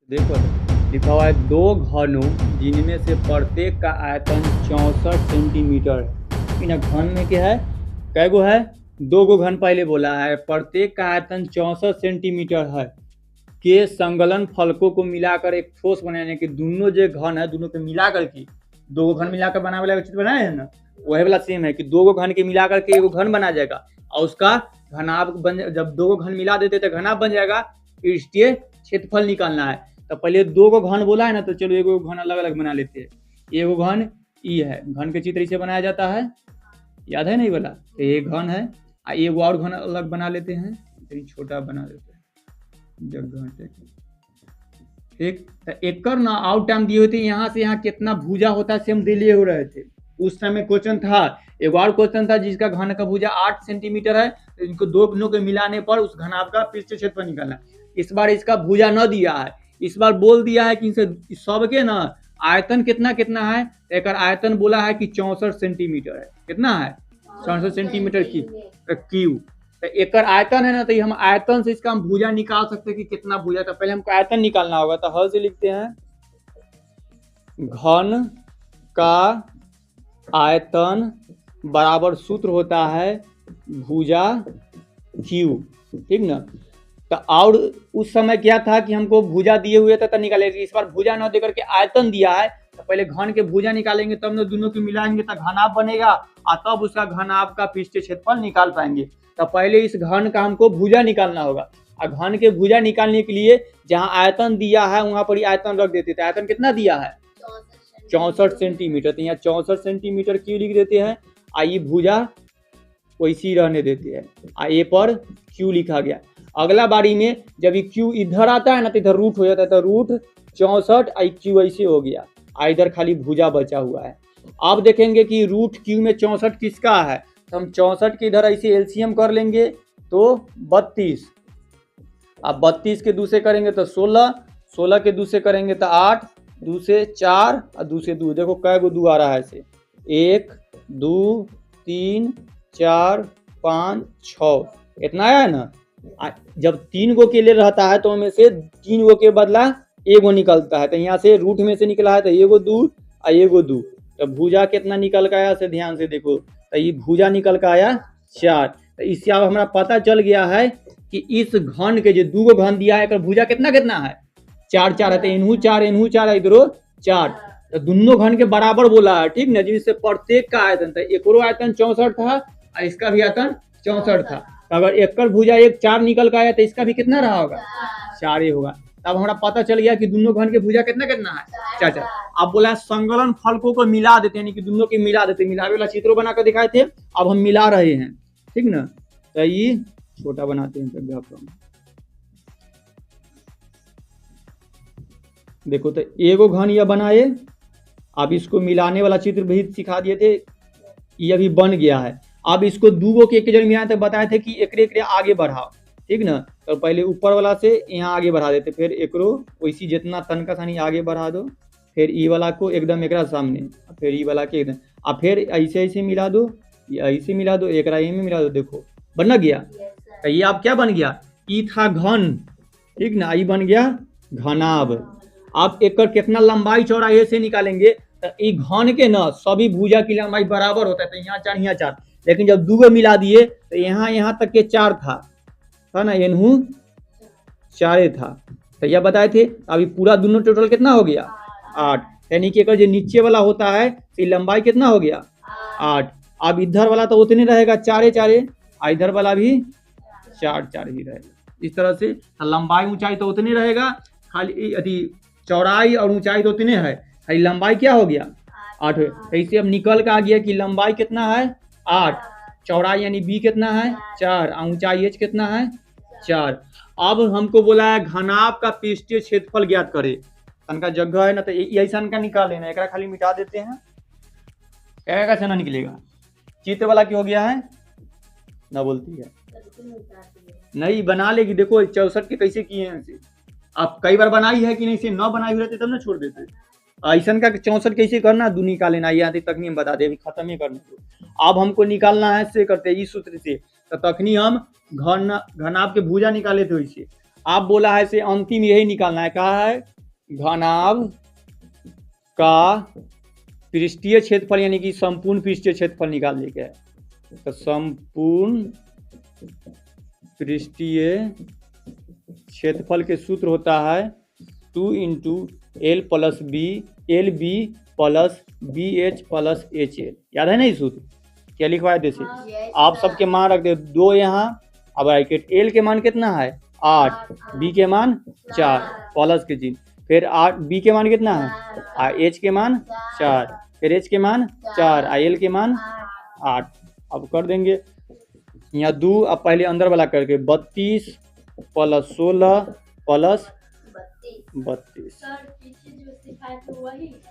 देखो लिखा हुआ है दो घनों जिनमें से प्रत्येक का आयतन 64 सेंटीमीटर है। इन घन में क्या है, कै गो है, दो गो घन पहले बोला है, प्रत्येक का आयतन 64 सेंटीमीटर है के संगलन फलकों को मिलाकर एक ठोस बनाने के दोनों जो घन है दोनों के मिलाकर के दो गो घन मिलाकर बनाने वाला चित्र बनाए है ना, वही वाला सेम है कि दो गो घन के मिलाकर के एगो घन बना जाएगा और उसका घनाभ बन, जब दो गो घन मिला देते तो घनाभ बन जाएगा। पृष्ठीय क्षेत्रफल निकालना है तो पहले दो गो घन बोला है ना, तो चलो एगो घन अलग अलग बना लेते हैं। एगो घन ई है, घन के चित्र इसे बनाया जाता है, याद है नहीं बोला, तो ये घन है। एगो और घन अलग बना लेते हैं, छोटा बना देते हैं जगह ठीक। तो एकर ना आउट टाइम दिए होते यहाँ से यहाँ कितना भुजा होता है, हम दिले हो रहे थे उस समय क्वेश्चन था। एक और क्वेश्चन था जिसका घन का भुजा 8 सेंटीमीटर है, तो इनको दो घनों के मिलाने पर उस घनाभ का पृष्ठीय क्षेत्रफल निकालना। इस बार इसका भुजा न दिया है, इस बार बोल दिया है कि इनसे सबके ना आयतन कितना कितना है। एक आयतन बोला है कि 64 सेंटीमीटर है, कितना है 64 सेंटीमीटर की क्यू। तो एक आयतन है ना, तो हम आयतन से इसका हम भुजा निकाल सकते हैं कि कितना भुजा। तो पहले हमको आयतन निकालना होगा, तो हल से लिखते हैं घन का आयतन बराबर सूत्र होता है भुजा क्यू, ठीक ना। तो और उस समय क्या था कि हमको भुजा दिए हुए थे तो निकाले, इस बार भुजा न देकर के आयतन दिया है, तो पहले घन के भुजा निकालेंगे तब न दोनों को मिलाएंगे तो घनाभ बनेगा और तब उसका घनाभ का पृष्ठीय क्षेत्रफल निकाल पाएंगे। तो पहले इस घन का हमको भुजा निकालना होगा और घन के भुजा निकालने के लिए जहाँ आयतन दिया है वहां पर ही आयतन रख देते थे। आयतन कितना दिया है 64 सेंटीमीटर, तो यहाँ 64 सेंटीमीटर क्यू लिख देते हैं। आई भुजा वैसी रहने देते हैं, आ ए पर क्यू लिखा गया। अगला बारी में जब ये क्यू इधर आता है ना तो इधर रूट हो जाता है, तो रूट 64 आई क्यू ऐसे हो गया, आ इधर खाली भुजा बचा हुआ है। अब देखेंगे कि रूट क्यू में 64 किसका है, तो हम 64 के इधर ऐसे एलसीएम कर लेंगे तो 32, अब 32 के दूसरे करेंगे तो 16, 16 के दूसरे करेंगे तो 8, दूसरे 4 और दूसरे 2, देखो कै गो 2 आ रहा है ऐसे 1 2 3 4 5 6, इतना आया है ना। जब 3 गो के लिए रहता है तो उनमें से 3 गो के बदला एगो निकलता है, तो यहाँ से रूट में से निकला है तो एगो 2 और एगो 2, तो भुजा कितना निकल के आया से ध्यान से देखो, तो ये भुजा निकल के आया 4। तो इससे अब हमारा पता चल गया है कि इस घन के जो 2 गो घन दिया है भुजा कितना कितना है 4 4 है, तो इनहू 4 है, इधरो 4, तो दोनों घन के बराबर बोला है, ठीक ना। जिससे प्रत्येक का आयतन था, एक आयतन 64 था और इसका भी आयतन 64 था। तो अगर एक भुजा 1 4 निकल के आया तो इसका भी कितना रहा होगा 4 ही होगा। तब हमारा पता चल गया कि दोनों घन के भुजा कितना कितना है 4 4। अब बोला संगलन फलकों को मिला देते हैं, कि दोनों के मिला देते, मिलावे वाला चित्रों बनाकर दिखाए थे, अब हम मिला रहे हैं, ठीक ना। तो ये छोटा बनाते हैं जगह पर, देखो तो एगो घन यह बनाए, अब इसको मिलाने वाला चित्र भी सिखा दिए थे, ये अभी बन गया है। अब इसको 2 गो के एक जगह मिलाए थे, बताए थे कि एकरे आगे बढ़ाओ, ठीक ना। तो पहले ऊपर वाला से यहाँ आगे बढ़ा देते, फिर एकरो वैसी जितना तन का सानी आगे बढ़ा दो, फिर ई वाला को एकदम एकरा सामने, फिर ई वाला के एकदम, और फिर ऐसे ऐसे मिला दो, ऐसे मिला दो, एकरा में मिला दो, देखो बन गया। तो ये अब क्या बन गया, ई था घन, ठीक ना, ई बन गया घनाभ। आप एक कितना लंबाई चौड़ाई से निकालेंगे, तो ये घन के ना सभी भुजा की लंबाई बराबर होता है, तो यहाँ 4 यहाँ 4, लेकिन जब 2 गो मिला दिए तो यहाँ तक के 4 था ना, इनहू 4 था। तो यह बताए थे। अभी पूरा दोनों टोटल कितना हो गया 8, यानी कि जो नीचे वाला होता है तो लंबाई कितना हो गया 8। अब इधर वाला तो उतने रहेगा 4 4, इधर वाला भी 4 4 ही रहेगा। इस तरह से लंबाई ऊंचाई तो उतने रहेगा, खाली अति चौड़ाई और ऊंचाई तो उतने है, खाली लंबाई क्या हो गया 8। तो इससे अब निकल के आ गया कि लंबाई कितना है 8, चौड़ाई यानी बी कितना है 4, और ऊंचाई एच कितना है 4। अब हमको बोला है घनाभ का पृष्ठीय क्षेत्रफल ज्ञात करे, तनका जगह है ना, तो ऐसा का निकाल लेना, एक खाली मिटा देते हैं, क्या से ना निकलेगा, चित्र वाला क्या हो गया है ना, बोलती है नहीं बना लेगी। देखो 64 के कैसे किए हैं ऐसे, आप कई बार बनाई है कि नहीं, से न बनाई हुई रहती तब ना छोड़ देते। ऐसा का 64 कैसे करना, दू निकाल लेना, यहाँ तक नहीं बता दे, अभी खत्म ही करना। तो अब हमको निकालना है से करते इस सूत्र से, तो तखनी हम घनाभ के भुजा निकाले थे वैसे। आप बोला है से अंतिम यही निकालना है, कहा है घनाभ का पृष्ठीय क्षेत्रफल यानी कि संपूर्ण पृष्ठीय क्षेत्रफल निकालने के है। तो संपूर्ण पृष्ठीय क्षेत्रफल के सूत्र होता है 2 into L plus B, L B plus B H plus H L. याद है ना ये सूत्र? क्या लिखवाया जैसे आप सबके मान रख दे 2 यहाँ। अब ब्रैकेट एल के मान कितना है 8, बी के मान 4 प्लस के चिन्ह, फिर 8 बी के मान कितना है एच के मान 4, फिर एच के मान 4 एल के मान 8। अब कर देंगे यहाँ 2, अब पहले अंदर वाला करके 32 प्लस 16 प्लस 32।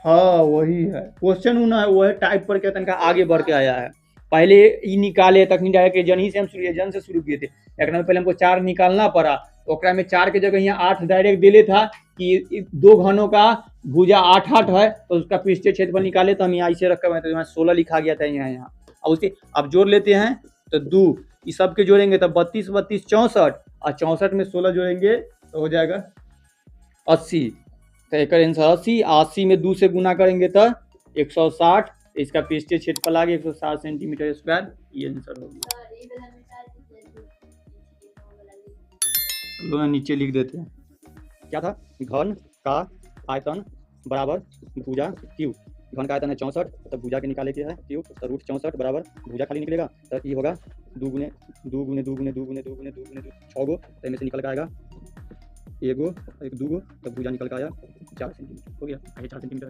हाँ वही है क्वेश्चन उना है, वो है टाइप पर क्या तनका आगे बढ़ के आया है। पहले ई निकाले तक डायरेक्ट जन ही से हम जन से शुरू किए थे, एक में पहले हमको 4 निकालना पड़ा, तो ओकरा में 4 के जगह यहाँ 8 डायरेक्ट दिले था कि 2 घनों का भुजा 8 है, तो उसका पृष्ठीय क्षेत्रफल निकाले, तो हम यहाँ इसे रखा हुआ है, तो यहाँ 16 लिखा गया था यहाँ। अब उसे अब जोड़ लेते हैं तो 2 इस सब के जोड़ेंगे तो 32 32 64, और 64 में 16 जोड़ेंगे तो हो जाएगा 80। तो एक आंसर 80, 80 में 2 से गुना करेंगे तो 160, इसका पृष्ठीय क्षेत्रफल आ गया 160 सेंटीमीटर स्क्वायर। ये आंसर हो गया। लो नीचे लिख देते हैं क्या था, घन का आयतन बराबर भुजा क्यू। घन का आयतन है 64, तब भुजा के निकाले के है क्यू, तो रूट 64 बराबर भुजा खाली निकलेगा, तो ये होगा 2 गुने 2 गुने 2 गुने 2 गुने 2 गुने 2 गुने 6 गो, तो इनमें से निकल के आएगा 1 गो 1 2 गो, तब भुजा निकल के आया 4 सेंटीमीटर हो गया। 4 सेंटीमीटर